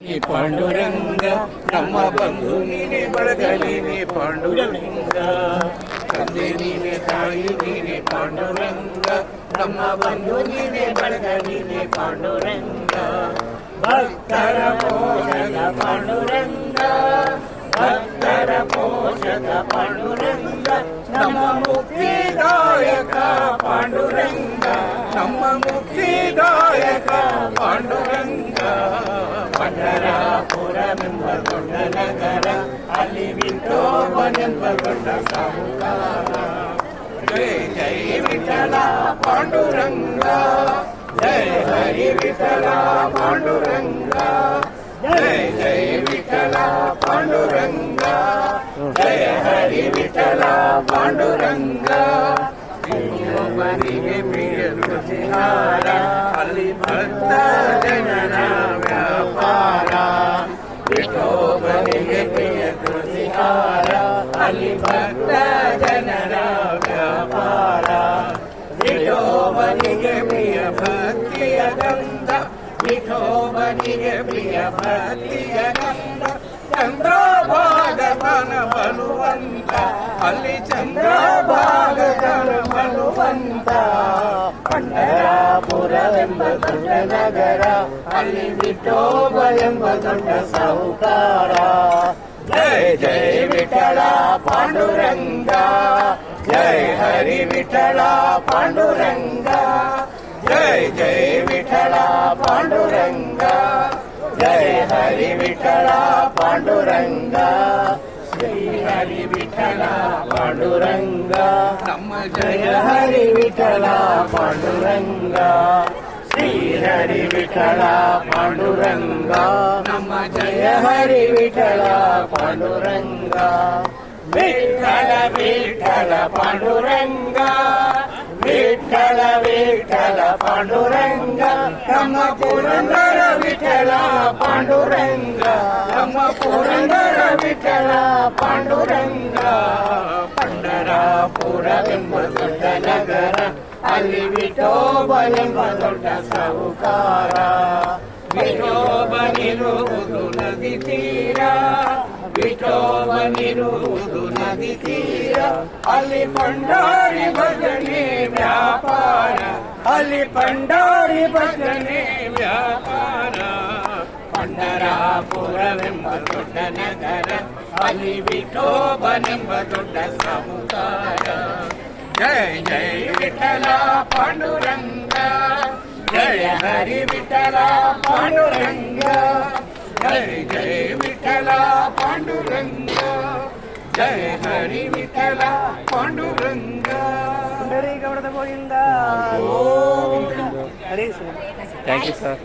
ನೀನೆ ಪಾಂಡುರಂಗ ನಮ್ಮ ಬಂಧು ನೀನೆ ಬಳಗ ನೀನೆ ಪಾಂಡುರಂಗ ತಂದೆ ನೀನೆ ತಾಯಿ ನೀನೆ ಪಾಂಡುರಂಗ ನಮ್ಮ ಬಂಧು ನೀನೆ ಬಳಗ ನೀನೆ ಪಾಂಡುರಂಗ ಭಕ್ತರ ಪೋಷಕ ಪಾಂಡುರಂಗ ಭಕ್ತರ ಪೋಷಕ ಪಾಂಡುರಂಗ ನಮ್ಮ ಮುಕ್ತಿದಾಯಕ ಪಾಂಡುರಂಗ ನಮ್ಮ ಮುಕ್ತಿದಾಯಕ ಪಾಂಡುರಂಗ ಪಂಢರಾಪುರವೆಂಬ ದೊಡ್ಡ ನಗರ ಅಲ್ಲಿ ವಿಠೋಬನೆಂಬ ದೊಡ್ಡ ಸಾಹುಕಾರ ಜಯ ಜಯ ವಿಠಲ ಪಾಂಡುರಂಗ ಜಯ ಹರಿ ವಿಠಲ ಪಾಂಡುರಂಗ ಜಯ ಜಯ ವಿಠಲ ಪಾಂಡುರಂಗ ಜಯ ಹರಿ ವಿಠಲ ಪಾಂಡುರಂಗ ಮನೆಗೆ ಪ್ರಿಯ ರುಚಿಹಾರ ಅಲ್ಲಿ ಭಕ್ತ ಜನರ ವ್ಯಾಪಾರ ವಿಠೋಬನಿಗೆ ಪ್ರಿಯ ರುಚಿಹಾರ ಅಲ್ಲಿ ಭಕ್ತ ಜನರ ವ್ಯಾಪಾರ ವಿಠೋಬನಿಗೆ ಪ್ರಿಯ ಭಕ್ತಿಯ ಗಂಧ ವಿಠೋಬನಿಗೆ ಪ್ರಿಯ ಭಕ್ತಿಯ ಗಂಧ ಚಂದ್ರಭಾಗತನ ಬಲುವಂತ ಅಲ್ಲಿ ಚಂದ್ರಭಾಗತನ ಬಲುವಂತ ಪಂಢರಾಪುರವೆಂಬ ದೊಡ್ಡ ನಗರ ಅಲ್ಲಿ ವಿಠೋಬ ಎಂಬ ದೊಡ್ಡ ಸಾಹುಕಾರ ಜಯ ಜಯ ವಿಠಲ ಪಾಂಡುರಂಗ ಜಯ ಹರಿ ವಿಠಲ ಪಾಂಡುರಂಗ ಜಯ ಜಯ ವಿಠಲ ಪಾಂಡುರಂಗ ಜಯ ಹರಿ ವಿಠಲ ಪಾಂಡುರಂಗ ಶ್ರೀ ಹರಿ ವಿಠಲ ಪಾಂಡುರಂಗ ನಮ್ಮ ಜಯ ಹರಿ ವಿಠಲ ಪಾಂಡುರಂಗ ಶ್ರೀ ಹರಿ ವಿಠಲ ಪಾಂಡುರಂಗ ನಮ್ಮ ಜಯ ಹರಿ ವಿಠಲ ಪಾಂಡುರಂಗ ವಿಠಲ ವಿಠಲ ಪಾಂಡುರಂಗ ವಿಠಲ ವಿಠಲ ಪಾಂಡುರಂಗ ನಮ್ಮ ಪುರಂದರ ವಿಠಲ ಪಾಂಡುರಂಗ ನಮ್ಮ ಪುರಂದರ ವಿಠಲ ಪಾಂಡುರಂಗ ಪಂಢರಾಪುರವೆಂಬ ದೊಡ್ಡ ನಗರ ಅಲ್ಲಿ ವಿಠೋಬನೆಂಬ ದೊಡ್ಡ ಸಾಹುಕಾರ ವಿಠೋಬನಿರುವುದು ನದಿ ತೀರ ವಿಠೋಬನಿರುವುದು ನದಿ ತೀರ ಅಲ್ಲಿ ಪಂಡಾರಿ ಭಜನೆ ವ್ಯಾಪಾರ ಅಲ್ಲಿ ಪಂಡಾರಿ ಭಜನೆ ವ್ಯಾಪಾರ ಪಂಢರಾಪುರವೆಂಬ ದೊಡ್ಡ ನಗರ ಅಲ್ಲಿ ವಿಠೋಬನೆಂಬ ದೊಡ್ಡ ಸಾಹುಕಾರ ಜಯ ಜಯ ವಿಠಲ ಪಾಂಡುರಂಗ ಜಯ ಹರಿ ವಿಠಲ ಪಾಂಡುರಂಗ ಜಯ ಜಯ ವಿಠಲ ಪಾಂಡುರಂಗ ಜಯ ಹರಿ ವಿಠಲ ಪಾಂಡುರಂಗ ಗೌಡದ ಗೋವಿಂದ. Thank you sir.